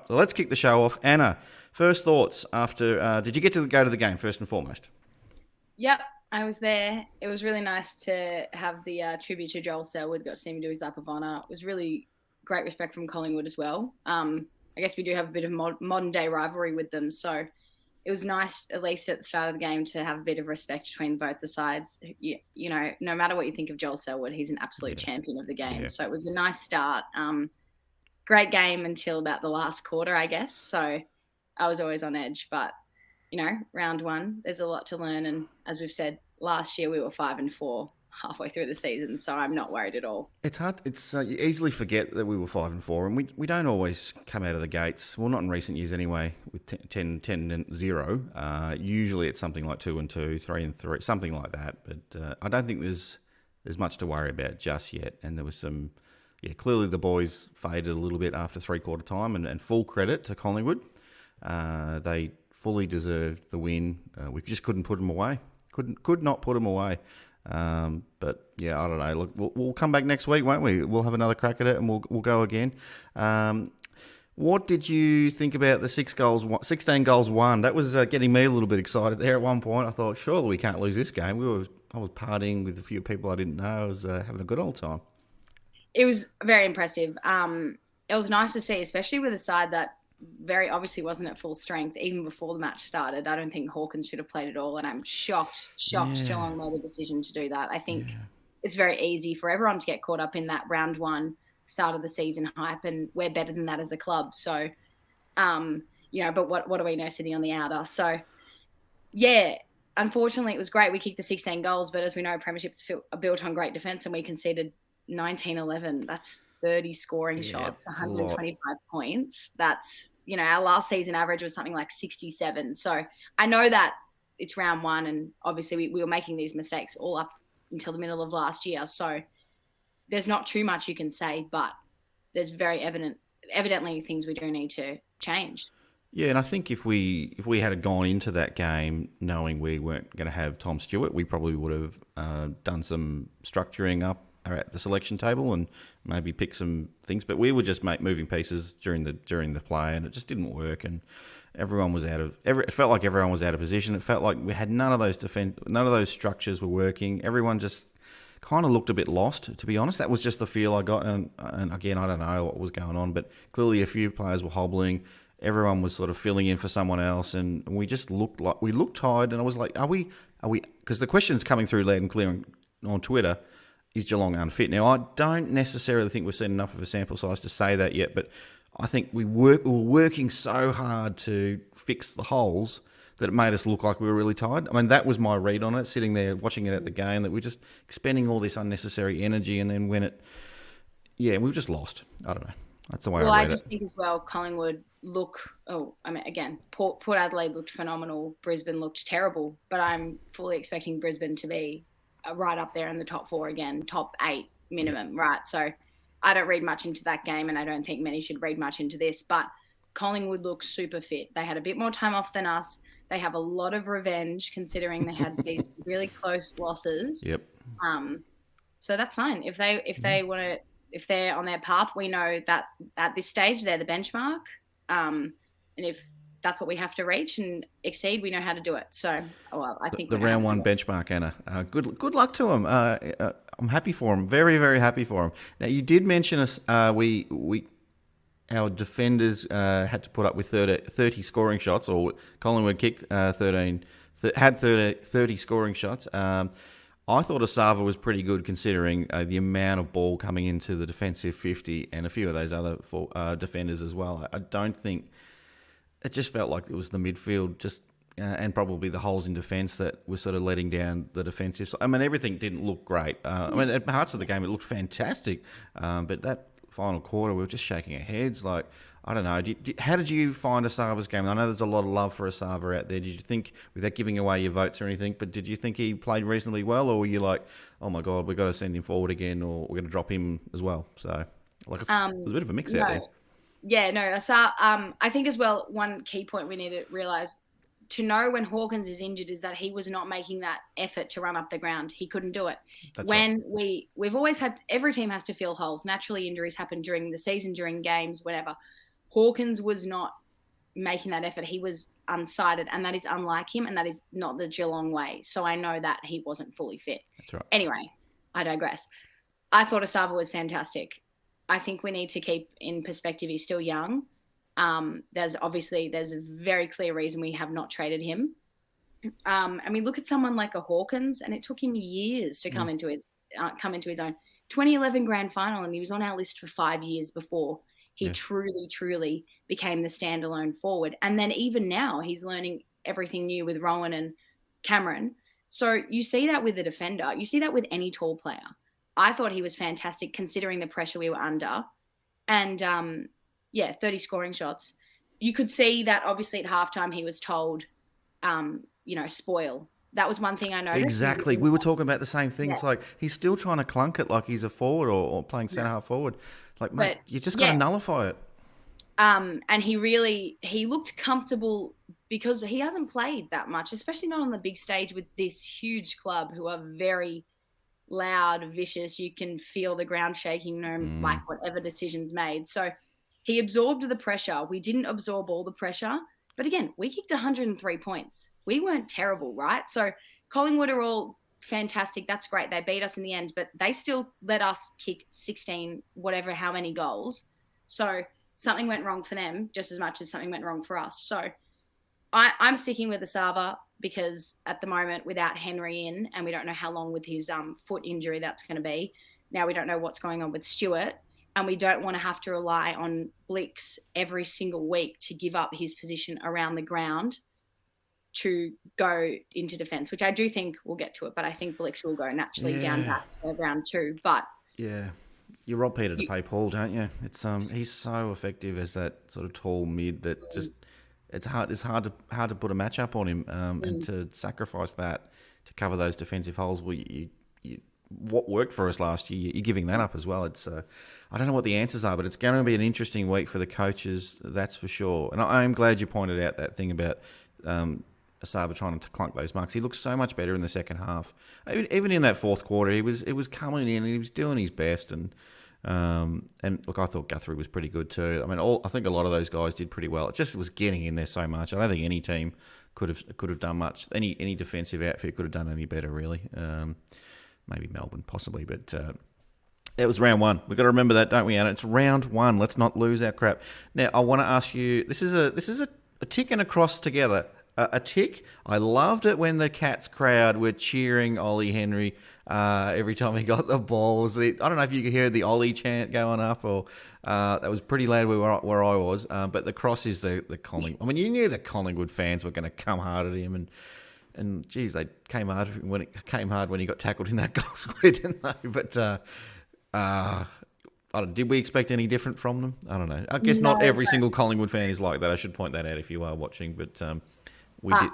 Let's kick the show off. Anna, first thoughts after, did you get to go to the game first and foremost? Yep, I was there. It was really nice to have the tribute to Joel Selwood. Got to see him do his lap of honour. It was really great respect from Collingwood as well. I guess we do have a bit of modern day rivalry with them, so it was nice, at least at the start of the game, to have a bit of respect between both the sides. You know, no matter what you think of Joel Selwood, he's an absolute champion of the game. Yeah. So it was a nice start. Great game until about the last quarter, I guess. So I was always on edge, but round one, there's a lot to learn. And as we've said, last year we were 5-4 halfway through the season, so I'm not worried at all. It's hard. It's you easily forget that we were 5-4, and we don't always come out of the gates. Well, not in recent years anyway. With 10-0, usually it's something like 2-2, 3-3, something like that. But I don't think there's much to worry about just yet. And there was some, clearly the boys faded a little bit after 3/4 time, and full credit to Collingwood. They fully deserved the win. We just couldn't put them away. Could not put them away. But yeah, I don't know. Look, we'll come back next week, won't we? We'll have another crack at it, and we'll go again. What did you think about the 16 goals won? That was getting me a little bit excited there at one point. I thought, surely we can't lose this game. I was partying with a few people I didn't know. I was having a good old time. It was very impressive. It was nice to see, especially with a side that very obviously wasn't at full strength even before the match started. I don't think Hawkins should have played at all, and I'm shocked Geelong made the decision to do that. I think it's very easy for everyone to get caught up in that round one start of the season hype, and we're better than that as a club. So, but what do we know sitting on the outer? So, yeah, unfortunately it was great. We kicked the 16 goals, but as we know, premierships are built on great defence, and we conceded 19-11. That's 30 scoring shots, 125 points. That's, our last season average was something like 67. So I know that it's round one, and obviously we were making these mistakes all up until the middle of last year. So there's not too much you can say, but there's very evidently things we do need to change. Yeah, and I think if we had gone into that game knowing we weren't going to have Tom Stewart, we probably would have done some structuring up at the selection table and maybe pick some things. But we were just moving pieces during the play, and it just didn't work. And everyone was it felt like everyone was out of position. It felt like we had none of those structures were working. Everyone just kind of looked a bit lost, to be honest. That was just the feel I got. And again, I don't know what was going on, but clearly a few players were hobbling. Everyone was sort of filling in for someone else, and we just looked tired. And I was like, are we? Because the question's coming through loud and clear on Twitter. Is Geelong unfit? Now, I don't necessarily think we've seen enough of a sample size to say that yet, but I think we were working so hard to fix the holes that it made us look like we were really tired. I mean, that was my read on it, sitting there watching it at the game, that we're just expending all this unnecessary energy, and then when we've just lost. I don't know. That's the way I read it. Well, I just think as well, Collingwood again, Port Adelaide looked phenomenal. Brisbane looked terrible, but I'm fully expecting Brisbane to be right up there in the top 4 again, top 8 minimum, right? So I don't read much into that game, and I don't think many should read much into this, but Collingwood looks super fit. They had a bit more time off than us. They have a lot of revenge considering they had these really close losses. Yep. So that's fine. If they're on their path, we know that at this stage they're the benchmark. And if that's what we have to reach and exceed, we know how to do it. So, I think the round one benchmark, Anna. Good luck to him. I'm happy for him. Very, very happy for him. Now, you did mention us. Our defenders had to put up with 30 scoring shots, or Collingwood kicked 30 scoring shots. I thought Asava was pretty good considering the amount of ball coming into the defensive 50 and a few of those other defenders as well. I don't think... It just felt like it was the midfield and probably the holes in defence that were sort of letting down the defensive. I mean, everything didn't look great. At parts of the game, it looked fantastic. But that final quarter, we were just shaking our heads. Like, I don't know. How did you find Asava's game? I know there's a lot of love for Asava out there. Did you think, without giving away your votes or anything, but did you think he played reasonably well? Or were you like, oh my God, we've got to send him forward again, or we're going to drop him as well? So, there's a bit of a mix out there. Yeah, no, I think as well, one key point we need to realise, to know when Hawkins is injured, is that he was not making that effort to run up the ground. He couldn't do it. That's right. We've always had, every team has to fill holes. Naturally, injuries happen during the season, during games, whatever. Hawkins was not making that effort. He was unsighted, and that is unlike him, and that is not the Geelong way. So I know that he wasn't fully fit. That's right. Anyway, I digress. I thought Asava was fantastic. I think we need to keep in perspective he's still young. There's a very clear reason we have not traded him. I mean, look at someone like a Hawkins, and it took him years to come into his own. 2011 grand final, and he was on our list for 5 years before he truly became the standalone forward. And then even now, he's learning everything new with Rowan and Cameron. So you see that with the defender. You see that with any tall player. I thought he was fantastic considering the pressure we were under. And, 30 scoring shots. You could see that obviously at halftime he was told, spoil. That was one thing I noticed. Exactly. We were talking about the same thing. Yeah. It's like he's still trying to clunk it like he's a forward or playing centre-half forward. Like, mate, you just got to nullify it. And he looked comfortable because he hasn't played that much, especially not on the big stage with this huge club who are very loud, vicious. You can feel the ground shaking, like whatever decision's made. So he absorbed the pressure. We didn't absorb all the pressure. But again, we kicked 103 points. We weren't terrible, right? So Collingwood are all fantastic. That's great. They beat us in the end, but they still let us kick 16, how many goals. So something went wrong for them just as much as something went wrong for us. So I'm sticking with Asava because at the moment, without Henry in, and we don't know how long with his foot injury that's going to be. Now we don't know what's going on with Stewart. And we don't want to have to rely on Blix every single week to give up his position around the ground to go into defence, which I do think we'll get to it. But I think Blix will go naturally down back to round 2. But you rob Peter to pay Paul, don't you? It's he's so effective as that sort of tall mid that just it's hard to put a match up on him and to sacrifice that to cover those defensive holes. Well, what worked for us last year, you're giving that up as well. It's I don't know what the answers are, but it's going to be an interesting week for the coaches, that's for sure. And I'm glad you pointed out that thing about Asava trying to clunk those marks. He looked so much better in the second half. Even in that fourth quarter, it was coming in and he was doing his best. And look, I thought Guthrie was pretty good too. I mean, I think a lot of those guys did pretty well. It just was getting in there so much. I don't think any team could have done much. Any defensive outfit could have done any better, really. Maybe Melbourne, possibly, but it was round 1. We've got to remember that, don't we, Anna? It's round 1. Let's not lose our crap. Now, I want to ask you, this is a tick and a cross together. A tick. I loved it when the Cats crowd were cheering Ollie Henry every time he got the balls. I don't know if you could hear the Ollie chant going up, or that was pretty loud where I was. But the cross is the Collingwood. I mean, you knew the Collingwood fans were going to come hard at him, and geez, they came hard when he got tackled in that goal square, didn't they? But did we expect any different from them? I don't know. I guess not every single Collingwood fan is like that. I should point that out if you are watching. But we did.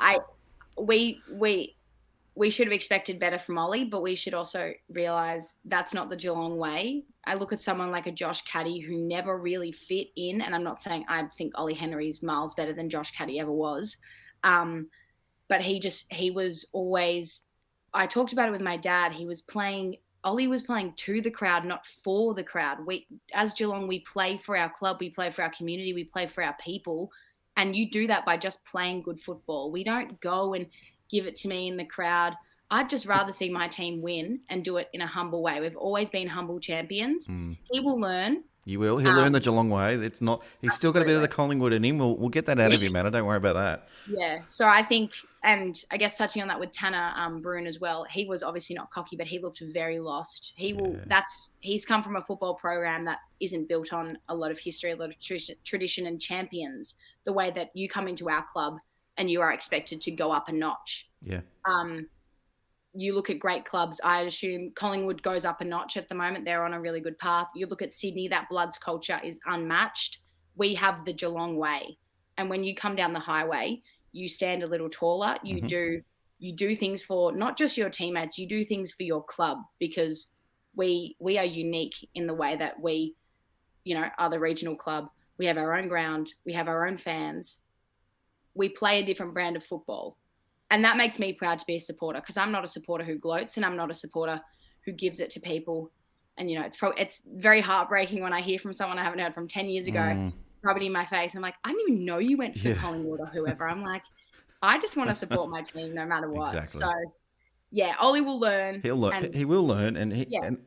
We should have expected better from Ollie, but we should also realise that's not the Geelong way. I look at someone like a Josh Caddy who never really fit in, and I'm not saying I think Ollie Henry's miles better than Josh Caddy ever was. But he was always, I talked about it with my dad. Ollie was playing to the crowd, not for the crowd. As Geelong, we play for our club, we play for our community, we play for our people. And you do that by just playing good football. We don't go and give it to me in the crowd. I'd just rather see my team win and do it in a humble way. We've always been humble champions. He will learn. You will. He'll learn the Geelong way. It's not. He's still got a bit of the Collingwood in him. We'll get that out of him, Anna. Don't worry about that. Yeah. So I think, and I guess touching on that with Tanner Bruhn as well, he was obviously not cocky, but he looked very lost. He's come from a football program that isn't built on a lot of history, a lot of tradition and champions, the way that you come into our club and you are expected to go up a notch. Yeah. You look at great clubs, I assume Collingwood goes up a notch at the moment. They're on a really good path. You look at Sydney, that Bloods culture is unmatched. We have the Geelong way. And when you come down the highway, you stand a little taller. You do things for not just your teammates, you do things for your club, because we are unique in the way that we, are the regional club. We have our own ground. We have our own fans. We play a different brand of football. And that makes me proud to be a supporter, because I'm not a supporter who gloats, and I'm not a supporter who gives it to people. And, it's very heartbreaking when I hear from someone I haven't heard from 10 years ago, rub it in my face. I'm like, I didn't even know you went for Collingwood or whoever. I'm like, I just want to support my team no matter what. Exactly. So, yeah, Ollie will learn. He'll learn. And, he will learn, and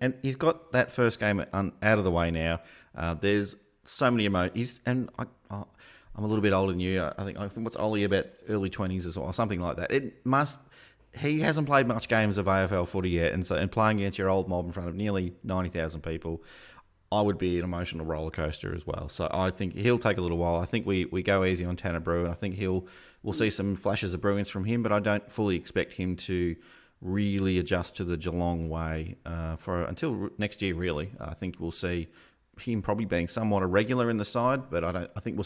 and he's got that first game out of the way now. There's so many emotions, and I'm a little bit older than you. I think what's Ollie, about early 20s or something like that. He hasn't played much games of AFL footy yet, and playing against your old mob in front of nearly 90,000 people, I would be an emotional roller coaster as well. So I think he'll take a little while. I think we go easy on Tanner Brew, and I think we'll see some flashes of brilliance from him, but I don't fully expect him to really adjust to the Geelong way until next year. Really, I think we'll see him probably being somewhat irregular in the side, but I think we'll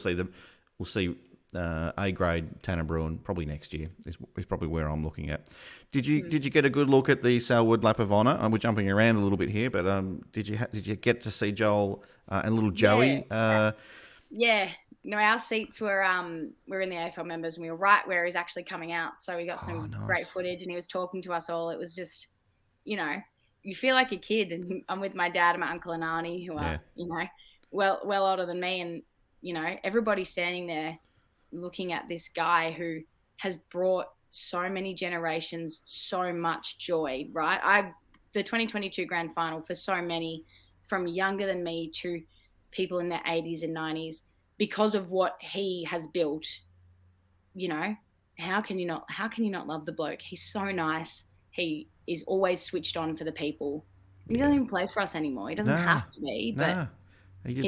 see A grade Tanner Bruin probably next year is probably where I'm looking at. Did you get a good look at the Selwood Lap of Honour? We're jumping around a little bit here, but did you get to see Joel and little Joey? Yeah. No, our seats were in the AFL members, and we were right where he was actually coming out. So we got some great footage, and he was talking to us all. It was just, you feel like a kid. And I'm with my dad and my uncle and auntie, who are, well older than me, and everybody's standing there looking at this guy who has brought so many generations so much joy. Right, the 2022 grand final for so many, from younger than me to people in their 80s and 90s. Because of what he has built, how can you not love the bloke? He's so nice. He is always switched on for the people. He doesn't even play for us anymore. He doesn't have to be, but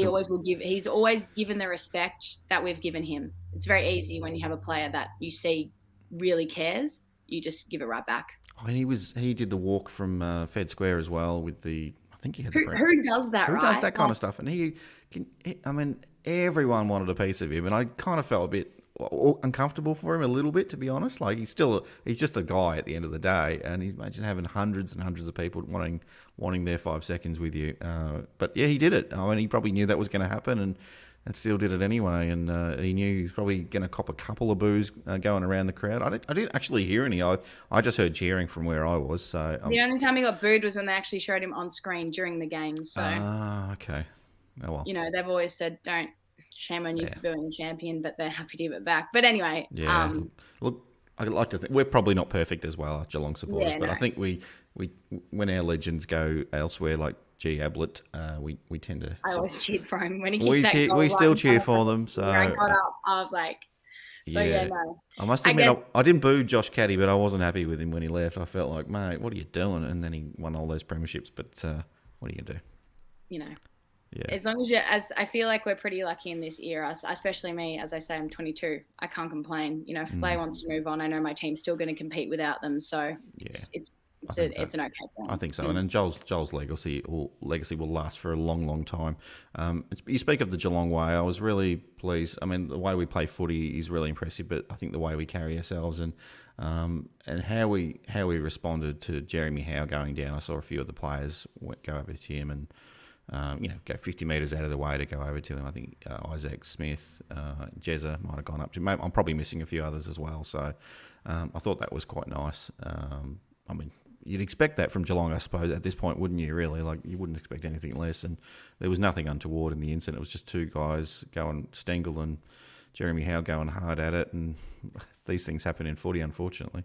always will give. He's always given the respect that we've given him. It's very easy when you have a player that you see really cares. You just give it right back. Oh, and he did the walk from Fed Square as well with the. I think he had who does that? Who does that kind of stuff? And everyone wanted a piece of him, and I kind of felt a bit uncomfortable for him a little bit, to be honest. Like he's just a guy at the end of the day, and imagine having hundreds and hundreds of people wanting their 5 seconds with you. But yeah, he did it. I mean, he probably knew that was going to happen, and still did it anyway. And he knew he was probably going to cop a couple of boos going around the crowd. I didn't actually hear any. I just heard cheering from where I was. So the only time he got booed was when they actually showed him on screen during the game. So okay. Oh well. They've always said, "Don't shame on you for booing the champion," but they're happy to give it back. But anyway, look, I'd like to think we're probably not perfect as well as Geelong supporters, but I think we when our legends go elsewhere, like G. Ablett, we tend to. I always cheered for him when he kicked that goal. We still cheer for them. So I got up, I was like, no. I must admit, I didn't boo Josh Caddy, but I wasn't happy with him when he left. I felt like, mate, what are you doing? And then he won all those premierships. But what are you gonna do? Yeah. As long as I feel like we're pretty lucky in this era, especially me. As I say, I'm 22. I can't complain. If a player wants to move on, I know my team's still going to compete without them. So it's an okay thing. I think so. And then Joel's legacy will last for a long, long time. You speak of the Geelong way. I was really pleased. I mean, the way we play footy is really impressive, but I think the way we carry ourselves and how we responded to Jeremy Howe going down. I saw a few of the players go over to him and. Go 50 metres out of the way to go over to him. I think Isaac Smith, Jezza might have gone up to. I'm probably missing a few others as well. So I thought that was quite nice. I mean, you'd expect that from Geelong, I suppose, at this point, wouldn't you, really? Like, you wouldn't expect anything less. And there was nothing untoward in the incident. It was just two guys going, Stengel and Jeremy Howe going hard at it. And these things happen in footy, unfortunately.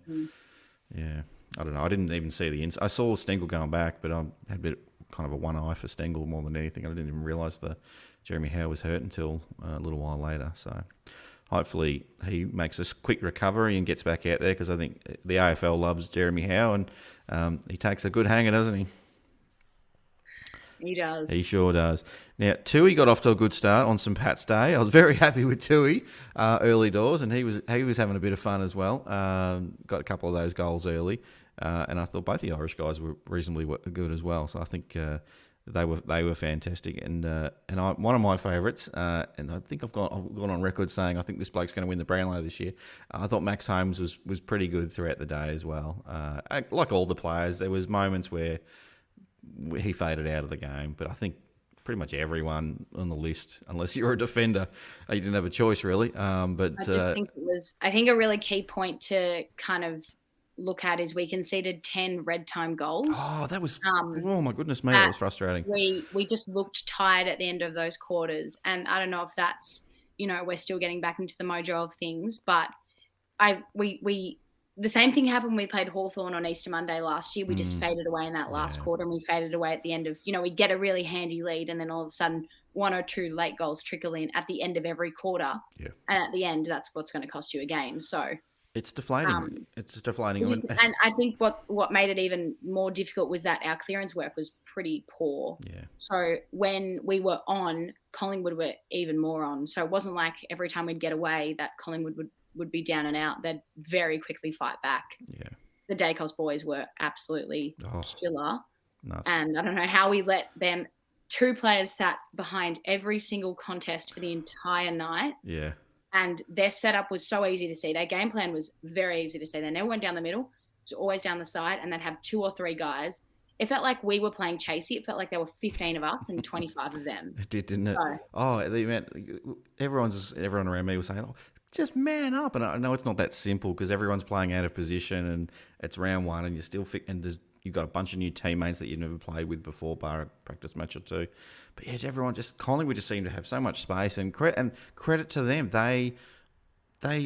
Yeah. I don't know. I didn't even see the incident. I saw Stengel going back, but I had a bit kind of a one eye for Stengel more than anything. I didn't even realise the Jeremy Howe was hurt until a little while later. So hopefully he makes a quick recovery and gets back out there, because I think the AFL loves Jeremy Howe, and he takes a good hanger, doesn't he? He does. He sure does. Now, Tui got off to a good start on St. Pat's Day. I was very happy with Tui early doors, and he was having a bit of fun as well. Got a couple of those goals early, and I thought both the Irish guys were reasonably good as well. So I think they were fantastic. And one of my favourites, and I think I've gone on record saying I think this bloke's going to win the Brownlow this year. I thought Max Holmes was pretty good throughout the day as well. Like all the players, there was moments where he faded out of the game, but I think pretty much everyone on the list, unless you're a defender, you didn't have a choice really. But I just think it was. I think a really key point to kind of look at is we conceded 10 red time goals. Oh, that was. Oh my goodness me, that was frustrating. We just looked tired at the end of those quarters, and I don't know if that's we're still getting back into the mojo of things. But the same thing happened when we played Hawthorn on Easter Monday last year. We just faded away in that last quarter, and we faded away at the end of, we get a really handy lead, and then all of a sudden 1 or 2 late goals trickle in at the end of every quarter. Yeah. And at the end, that's what's going to cost you a game. So it's deflating. It's deflating. And I think what made it even more difficult was that our clearance work was pretty poor. Yeah. So when we were on, Collingwood were even more on. So it wasn't like every time we'd get away that Collingwood would be down and out. They'd very quickly fight back. Yeah. The Dacos boys were absolutely killer. Nuts. And I don't know how we let them. 2 players sat behind every single contest for the entire night. Yeah. And their setup was so easy to see. Their game plan was very easy to see. They never went down the middle. It was always down the side, and they'd have 2 or 3 guys. It felt like we were playing chasey. It felt like there were 15 of us and 25 of them. It did, didn't it? Everyone around me was saying, just man up. And I know it's not that simple because everyone's playing out of position and it's round 1 and you're still you've got a bunch of new teammates that you've never played with before, bar a practice match or 2. But yeah, Collingwood just seemed to have so much space, and credit to them. They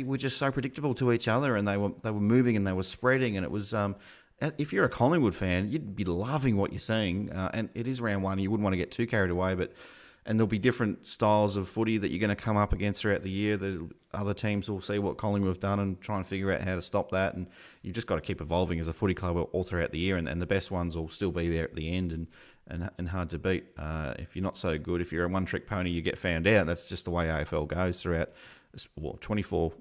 were just so predictable to each other, and they were moving and they were spreading, and it was. If you're a Collingwood fan, you'd be loving what you're seeing, and it is round 1. You wouldn't want to get too carried away, and there'll be different styles of footy that you're going to come up against throughout the year. The other teams will see what Collingwood have done and try and figure out how to stop that. And you've just got to keep evolving as a footy club all throughout the year. And the best ones will still be there at the end and hard to beat. If you're not so good, if you're a one-trick pony, you get found out. That's just the way AFL goes throughout 24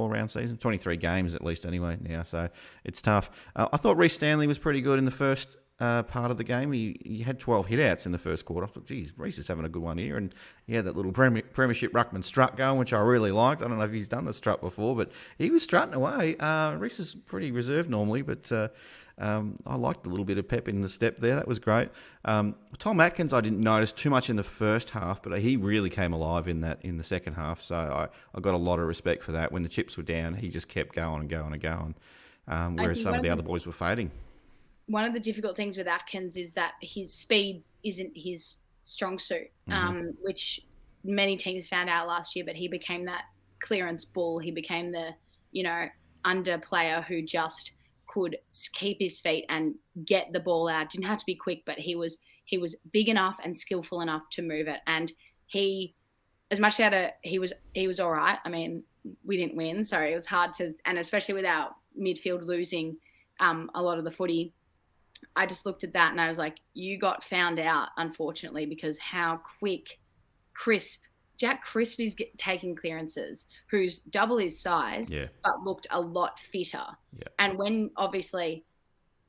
round season, 23 games at least anyway now. So it's tough. I thought Reece Stanley was pretty good in the first part of the game. He had 12 hit-outs in the first quarter. I thought, geez, Reece is having a good one here. And he had that little premiership ruckman strut going, which I really liked. I don't know if he's done the strut before, but he was strutting away. Reece is pretty reserved normally, but I liked a little bit of pep in the step there. That was great. Tom Atkins, I didn't notice too much in the first half, but he really came alive in the second half. So I got a lot of respect for that. When the chips were down, he just kept going and going and going, whereas some of the other boys were fading. One of the difficult things with Atkins is that his speed isn't his strong suit, which many teams found out last year, but he became that clearance bull. He became the, under player who just could keep his feet and get the ball out. Didn't have to be quick, but he was big enough and skillful enough to move it. And he was all right. I mean, we didn't win, so it was hard to, and especially with our midfield losing a lot of the footy, I just looked at that and I was like, you got found out, unfortunately, because how quick Jack Crisp is taking clearances, who's double his size, but looked a lot fitter. Yeah. And when, obviously,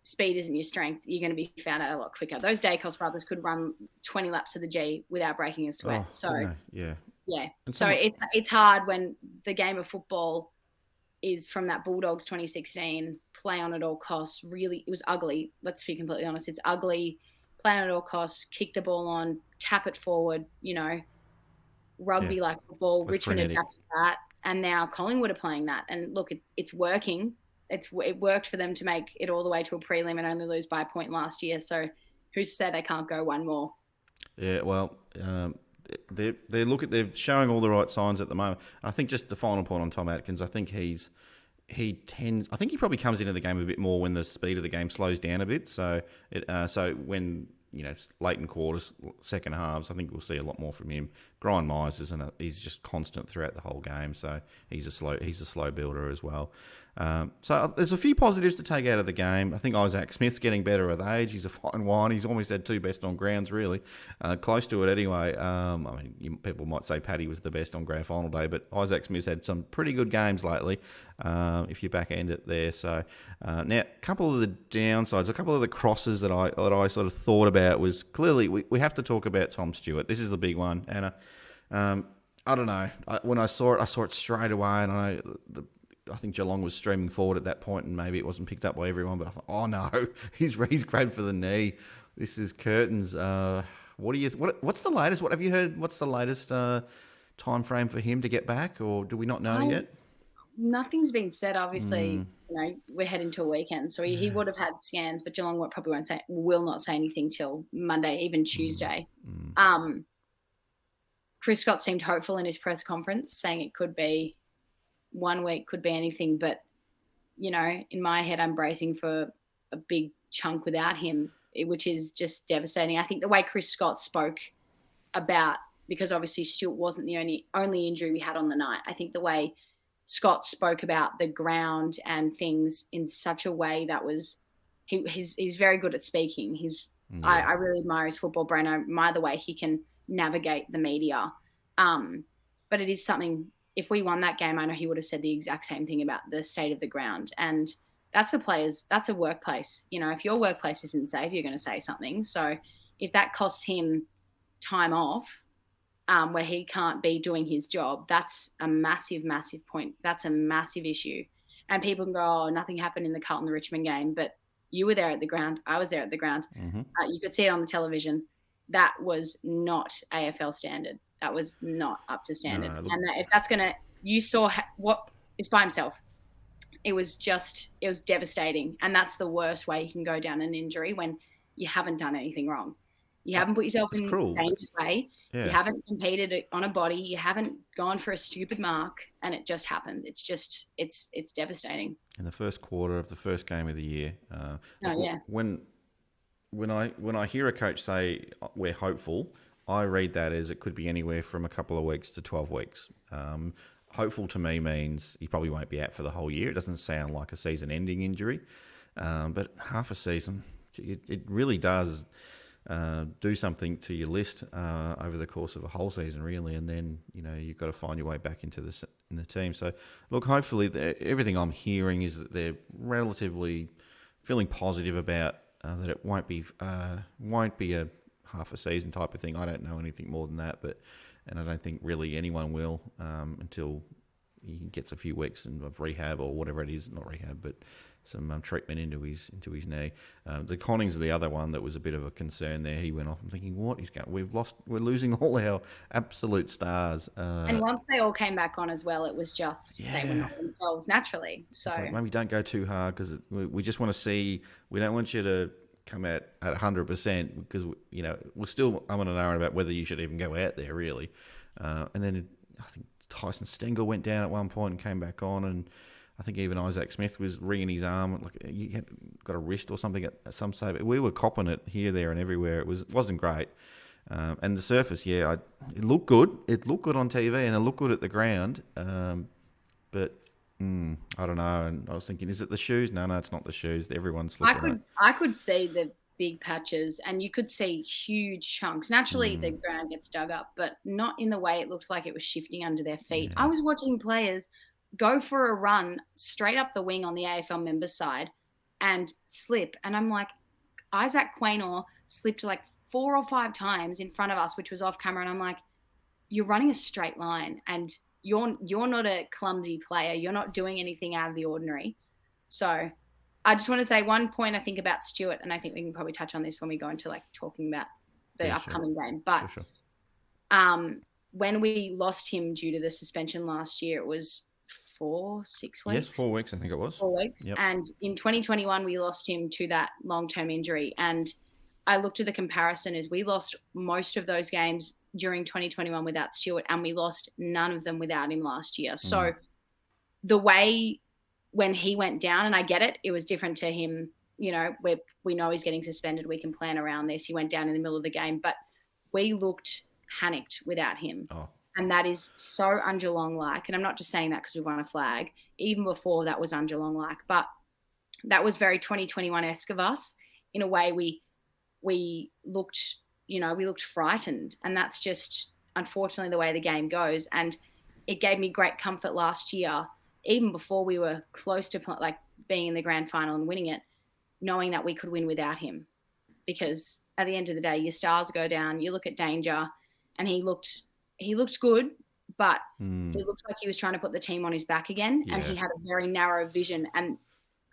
speed isn't your strength, you're going to be found out a lot quicker. Those Dacos brothers could run 20 laps of the G without breaking a sweat. Yeah. So it's hard when the game of football is from that Bulldogs 2016, play on at all costs. Really, it was ugly. Let's be completely honest. It's ugly. Play on at all costs, kick the ball on, tap it forward, rugby like football. Richmond adapted that. And now Collingwood are playing that. And look, it's working. It worked for them to make it all the way to a prelim and only lose by a point last year. So who's said they can't go one more? Yeah, well, they're showing all the right signs at the moment. I think just the final point on Tom Atkins, I think he probably comes into the game a bit more when the speed of the game slows down a bit. So when late in quarters, second halves, I think we'll see a lot more from him. Brian Myers he's just constant throughout the whole game, so he's a slow builder as well. So there's a few positives to take out of the game. I think Isaac Smith's getting better with age. He's a fine wine. He's almost had 2 best on grounds, really. Close to it anyway. People might say Paddy was the best on grand final day, but Isaac Smith's had some pretty good games lately, if you back end it there. So now, a couple of the downsides, a couple of the crosses that I sort of thought about was clearly we have to talk about Tom Stewart. This is the big one. And I don't know. When I saw it straight away, and I think Geelong was streaming forward at that point, and maybe it wasn't picked up by everyone. But I thought, oh no, he's grabbed for the knee. This is curtains. What's the latest? What have you heard? What's the latest time frame for him to get back, or do we not know yet? Nothing's been said. Obviously, we're heading to a weekend, so he would have had scans, but Geelong will not say anything till Monday, even Tuesday. Chris Scott seemed hopeful in his press conference, saying it could be 1 week, could be anything. But, in my head, I'm bracing for a big chunk without him, which is just devastating. I think the way Chris Scott spoke about, because obviously Stewart wasn't the only injury we had on the night. I think the way Scott spoke about the ground and things in such a way that was, he's very good at speaking. I really admire his football brain. I admire the way he can navigate the media. But it is something, if we won that game, I know he would have said the exact same thing about the state of the ground. And that's a workplace. If your workplace isn't safe, you're going to say something. So if that costs him time off, where he can't be doing his job, that's a massive, massive point. That's a massive issue. And people can go, oh, nothing happened in the Carlton-Richmond game, but you were there at the ground. I was there at the ground. Mm-hmm. You could see it on the television. That was not AFL standard. That was not up to standard. No, and if that's going to, you saw what it's by himself. It was devastating. And that's the worst way you can go down an injury, when you haven't done anything wrong. You haven't put yourself in a dangerous way. Yeah. You haven't competed on a body. You haven't gone for a stupid mark, and it just happened. It's just, it's devastating. In the first quarter of the first game of the year, when I hear a coach say we're hopeful, I read that as it could be anywhere from a couple of weeks to 12 weeks. Hopeful to me means he probably won't be out for the whole year. It doesn't sound like a season-ending injury, but half a season, it really does do something to your list over the course of a whole season, really, and then you've got to find your way back into the team. So, look, hopefully, everything I'm hearing is that they're relatively feeling positive about that it won't be a half a season type of thing. I don't know anything more than that, and I don't think really anyone will until he gets a few weeks of rehab or whatever it is, not rehab, but some treatment into his knee. The Connings are the other one that was a bit of a concern there. He went off. I'm thinking, what is going? We're losing all our absolute stars. And once they all came back on as well, it was just they were not themselves naturally. So it's like, maybe don't go too hard, because we just want to see. We don't want you to come out at 100%, because we're still umming and ahhing about whether you should even go out there, really. And then I think Tyson Stengel went down at one point and came back on, and I think even Isaac Smith was wringing his arm, like he had got a wrist or something at some stage. We were copping it here, there, and everywhere. It wasn't great. And the surface, it looked good. It looked good on TV, and it looked good at the ground. But I don't know. And I was thinking, is it the shoes? No, it's not the shoes. Everyone's slipping. I could see the big patches, and you could see huge chunks. Naturally, the ground gets dug up, but not in the way it looked like it was shifting under their feet. Yeah. I was watching players go for a run straight up the wing on the AFL members side and slip. And I'm like, Isaac Quaynor slipped like 4 or 5 times in front of us, which was off camera. And I'm like, you're running a straight line, and you're not a clumsy player. You're not doing anything out of the ordinary. So I just want to say one point I think about Stewart, and I think we can probably touch on this when we go into like talking about the upcoming game. But when we lost him due to the suspension last year, it was 6 weeks? Yes, 4 weeks, I think it was. 4 weeks. Yep. And in 2021, we lost him to that long-term injury. And I looked at the comparison as we lost most of those games during 2021 without Stewart, and we lost none of them without him last year. So the way when he went down, and I get it, it was different to him, we know he's getting suspended. We can plan around this. He went down in the middle of the game, but we looked panicked without him. Oh. And that is so un-Geelong-like. And I'm not just saying that because we won a flag. Even before that was un-Geelong-like. But that was very 2021-esque of us. In a way, we looked, we looked frightened. And that's just, unfortunately, the way the game goes. And it gave me great comfort last year, even before we were close to being in the grand final and winning it, knowing that we could win without him. Because at the end of the day, your stars go down. You look at Danger, and he looked good, but it looked like he was trying to put the team on his back again, and he had a very narrow vision. And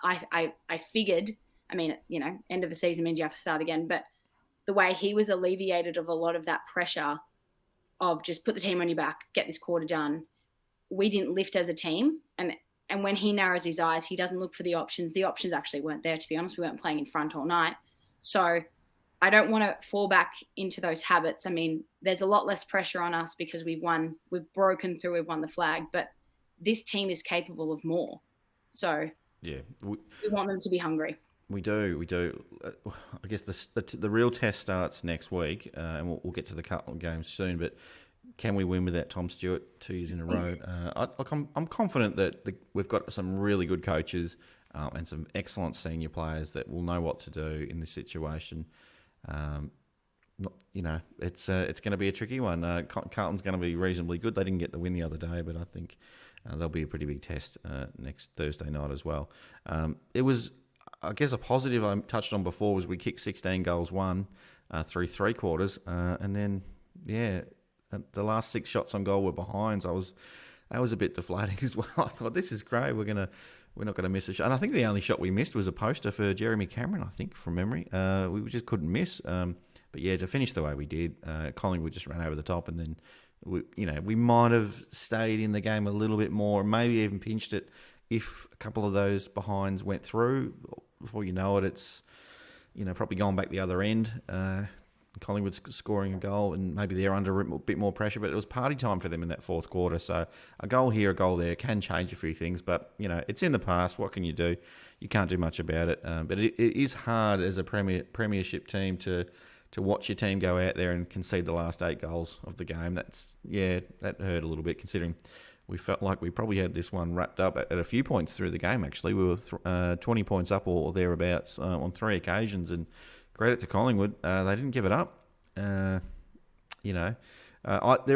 I figured, end of a season means you have to start again, but the way he was alleviated of a lot of that pressure of just put the team on your back, get this quarter done, we didn't lift as a team. And when he narrows his eyes, he doesn't look for the options. The options actually weren't there, to be honest. We weren't playing in front all night. So I don't want to fall back into those habits. I mean, there's a lot less pressure on us because we've broken through, we've won the flag, but this team is capable of more. So Yeah, we want them to be hungry. we do. I guess the real test starts next week, and we'll get to the couple of games soon. But can we win without Tom Stewart 2 years in a row? I'm confident that we've got some really good coaches and some excellent senior players that will know what to do in this situation. It's going to be a tricky one. Carlton's going to be reasonably good. They didn't get the win the other day, but I think they'll be a pretty big test next Thursday night as well. It was, I guess, a positive I touched on before was we kicked 16 goals, through three quarters, and then the last 6 shots on goal were behinds. That was a bit deflating as well. I thought, this is great. We're not going to miss a shot. And I think the only shot we missed was a poster for Jeremy Cameron, I think, from memory. We just couldn't miss. But yeah, to finish the way we did, Collingwood just ran over the top, and then we might have stayed in the game a little bit more, maybe even pinched it if a couple of those behinds went through. Before you know it, it's probably gone back the other end. Collingwood's scoring a goal, and maybe they're under a bit more pressure, but it was party time for them in that fourth quarter. So a goal here, a goal there can change a few things, but it's in the past. What can you do? You can't do much about it. But it is hard as a premiership team to watch your team go out there and concede the last 8 goals of the game. That hurt a little bit, considering we felt like we probably had this one wrapped up at a few points through the game. Actually, we were 20 points up or thereabouts on 3 occasions, and credit to Collingwood, they didn't give it up. There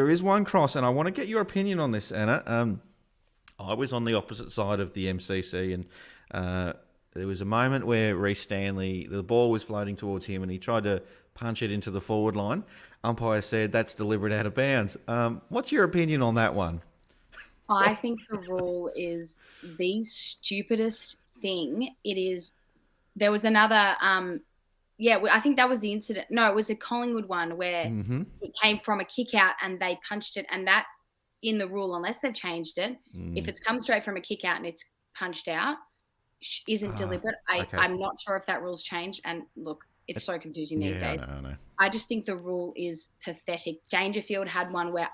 is one cross, and I want to get your opinion on this, Anna. I was on the opposite side of the MCC, and there was a moment where Reece Stanley, the ball was floating towards him, and he tried to punch it into the forward line. Umpire said that's delivered out of bounds. What's your opinion on that one? I think the rule is the stupidest thing. It is. There was another. I think that was the incident. No, it was a Collingwood one where it came from a kick out and they punched it, and that in the rule, unless they've changed it, if it's come straight from a kick out and it's punched out, isn't deliberate. Okay. I'm not sure if that rule's changed. And look, it's so confusing these days. I know. I just think the rule is pathetic. Dangerfield had one where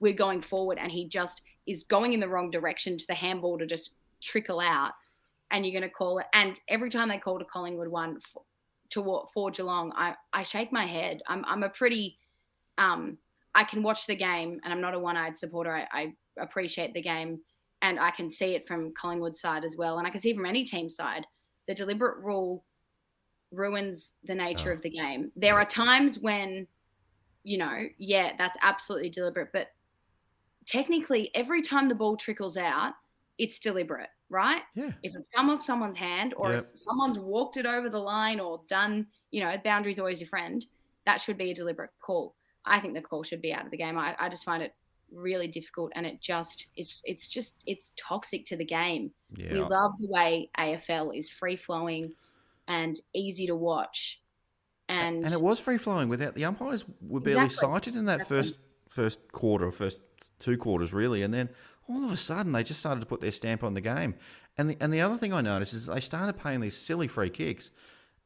we're going forward and he just is going in the wrong direction to the handball to just trickle out, and you're going to call it. And every time they called a Collingwood one for Geelong, I shake my head. I'm a pretty I can watch the game, and I'm not a one-eyed supporter. I appreciate the game, and I can see it from Collingwood's side as well, and I can see it from any team side. The deliberate rule ruins the nature of the game. There are times when, that's absolutely deliberate, but technically every time the ball trickles out, it's deliberate, right? Yeah. If it's come off someone's hand, or if someone's walked it over the line or done, boundary's always your friend, that should be a deliberate call. I think the call should be out of the game. I just find it really difficult, and it just it's toxic to the game. Yeah. We love the way AFL is free flowing and easy to watch, and it was free flowing without the umpires were barely cited in that first quarter, first 2 quarters really, and then all of a sudden they just started to put their stamp on the game. And the other thing I noticed is they started paying these silly free kicks,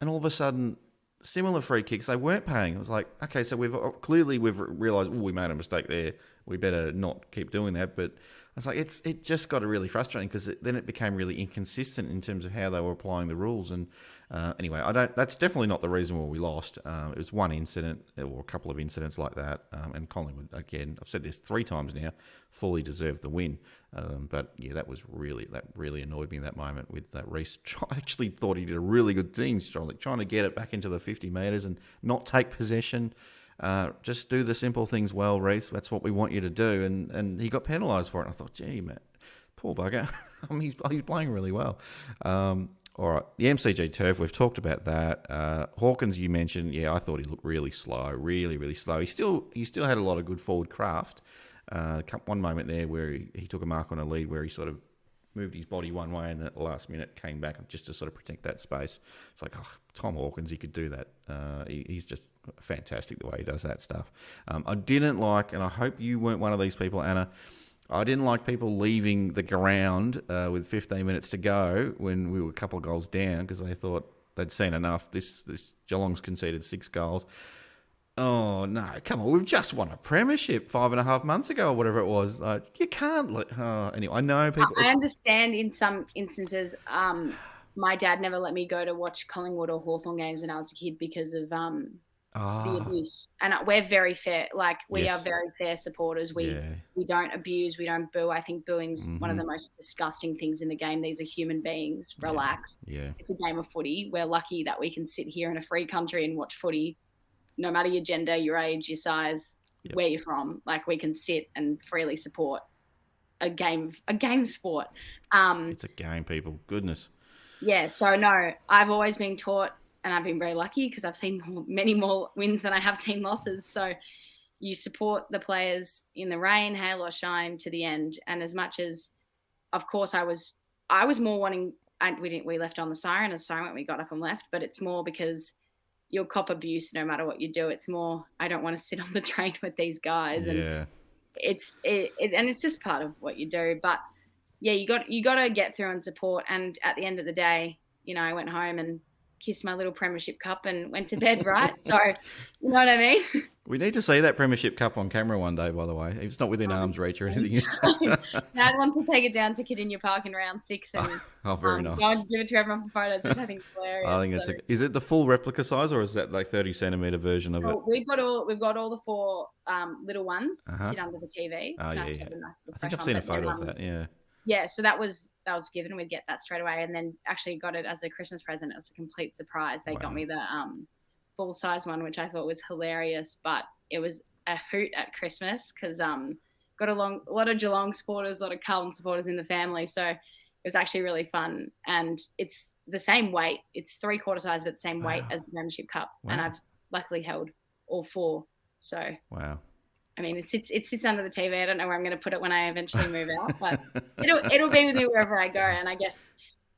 and all of a sudden similar free kicks they weren't paying. It was like, okay, so we've realised, we made a mistake there. We better not keep doing that. But I was like, it just got really frustrating, because then it became really inconsistent in terms of how they were applying the rules. And anyway, that's definitely not the reason why we lost. It was one incident or a couple of incidents like that. And Collingwood, again, I've said this 3 times now, fully deserved the win. But yeah, that really annoyed me in that moment with that Reece. I actually thought he did a really good thing, trying to get it back into the 50 metres and not take possession. Just do the simple things well, Reece. That's what we want you to do. And he got penalised for it. And I thought, gee, Matt, poor bugger. I mean, he's playing really well. All right, the MCG turf, we've talked about that. Hawkins, you mentioned, I thought he looked really slow, really, really slow. He still had a lot of good forward craft. One moment there where he took a mark on a lead where he sort of moved his body one way and at the last minute came back just to sort of protect that space. It's like, Tom Hawkins, he could do that. He's just fantastic the way he does that stuff. I didn't like, and I hope you weren't one of these people, Anna, I didn't like people leaving the ground with 15 minutes to go when we were a couple of goals down, because they thought, they'd seen enough. This Geelong's conceded 6 goals. Oh, no, come on. We've just won a premiership 5.5 months ago or whatever it was. You can't anyway, I know people... I understand in some instances, my dad never let me go to watch Collingwood or Hawthorn games when I was a kid because of the abuse. And we're very fair. Like, we are very fair supporters. We don't abuse. We don't boo. I think booing's one of the most disgusting things in the game. These are human beings. Relax. Yeah. It's a game of footy. We're lucky that we can sit here in a free country and watch footy, no matter your gender, your age, your size, where you're from. Like, we can sit and freely support a game sport. It's a game, people. Goodness. Yeah. So no, I've always been taught, and I've been very lucky because I've seen many more wins than I have seen losses. So you support the players in the rain, hail or shine, to the end. And as much as, of course, I was more wanting. We left on the siren. As siren went, we got up and left. But it's more because you'll cop abuse no matter what you do. It's more, I don't want to sit on the train with these guys. And it's just part of what you do. But yeah, you got to get through and support. And at the end of the day, I went home and kissed my little premiership cup and went to bed, right? So, you know what I mean? We need to see that premiership cup on camera one day, by the way. If it's not within arm's reach or anything. Dad wants to take it down to Cardinia Park in round 6 and very nice. go and give it to everyone for photos, which I think is hilarious. I think is it the full replica size, or is that like 30 centimetre version of it? We've got all the 4 little ones sit under the TV. Oh, nice yeah. To have a nice I think I've seen a photo of that, yeah. Yeah, so that was given. We'd get that straight away, and then actually got it as a Christmas present. It was a complete surprise. They got me the full size one, which I thought was hilarious. But it was a hoot at Christmas because got a lot of Geelong supporters, a lot of Carlton supporters in the family. So it was actually really fun, and it's the same weight. It's 3/4 size, but the same weight as the membership cup. And I've luckily held all 4. So wow. I mean, it sits under the TV. I don't know where I'm going to put it when I eventually move out, but it'll be with me wherever I go. And I guess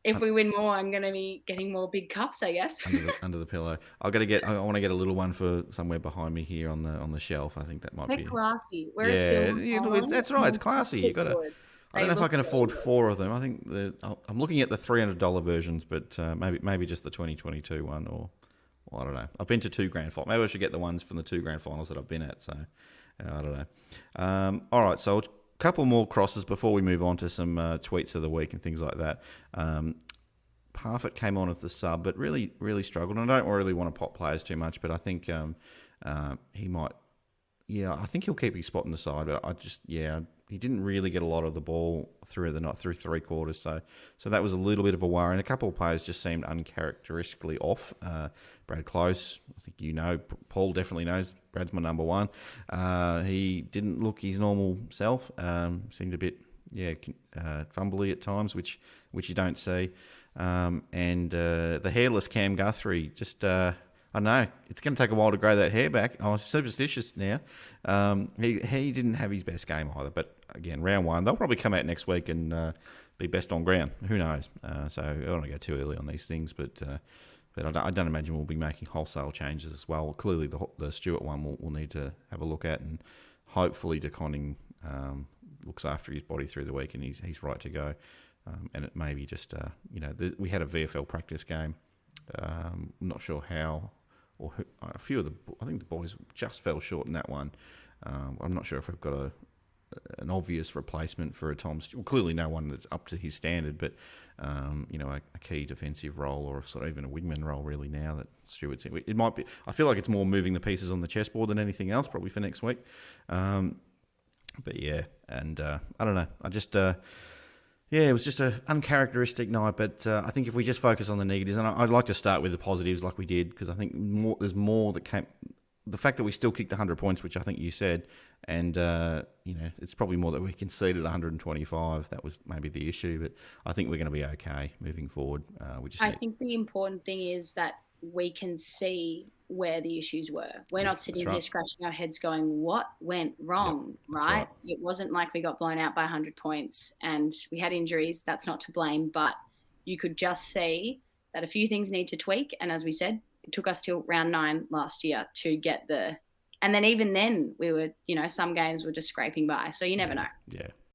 if we win more, I'm going to be getting more big cups, I guess. Under the pillow. I want to get a little one for somewhere behind me here on the shelf. I think that might be classy. That's right. It's classy. You got to. I don't know if I can afford 4 of them. I think I'm looking at the $300 versions, but maybe just the 2022 one, or I don't know. I've been to 2 grand finals. Maybe I should get the ones from the 2 grand finals that I've been at. So. I don't know. All right, so a couple more crosses before we move on to some tweets of the week and things like that. Parfitt came on as the sub, but really, really struggled. And I don't really want to pop players too much, but I think he might. Yeah, I think he'll keep his spot in the side, but he didn't really get a lot of the ball through 3 quarters, so that was a little bit of a worry. And a couple of players just seemed uncharacteristically off. Brad Close, I think Paul definitely knows Brad's my number 1. He didn't look his normal self. Seemed a bit fumbly at times, which you don't see. And the hairless Cam Guthrie just. I know it's going to take a while to grow that hair back. I'm superstitious now. He didn't have his best game either. But again, round 1, they'll probably come out next week and be best on ground. Who knows? So I don't want to go too early on these things, but I don't imagine we'll be making wholesale changes as well. Clearly, the Stewart one we'll need to have a look at, and hopefully De Koning looks after his body through the week and he's right to go. And it may be just we had a VFL practice game. I'm not sure how. Or a few of I think the boys just fell short in that one. I'm not sure if we've got an obvious replacement for a Tom Stewart. Well, clearly no one that's up to his standard, but a key defensive role or sort of even a wingman role really now that Stewart's in. It might be. I feel like it's more moving the pieces on the chessboard than anything else, probably for next week. But yeah, and I don't know. I just. It was just an uncharacteristic night, but I think if we just focus on the negatives, and I'd like to start with the positives like we did, because I think there's more that came. The fact that we still kicked 100 points, which I think you said, and it's probably more that we conceded 125. That was maybe the issue, but I think we're going to be okay moving forward. I think the important thing is that we can see where the issues were. We're not sitting here scratching our heads going, what went wrong, right? It wasn't like we got blown out by 100 points and we had injuries. That's not to blame, but you could just see that a few things need to tweak. And as we said, it took us till round 9 last year to get and then even then we were, some games were just scraping by. So you never know. Yeah,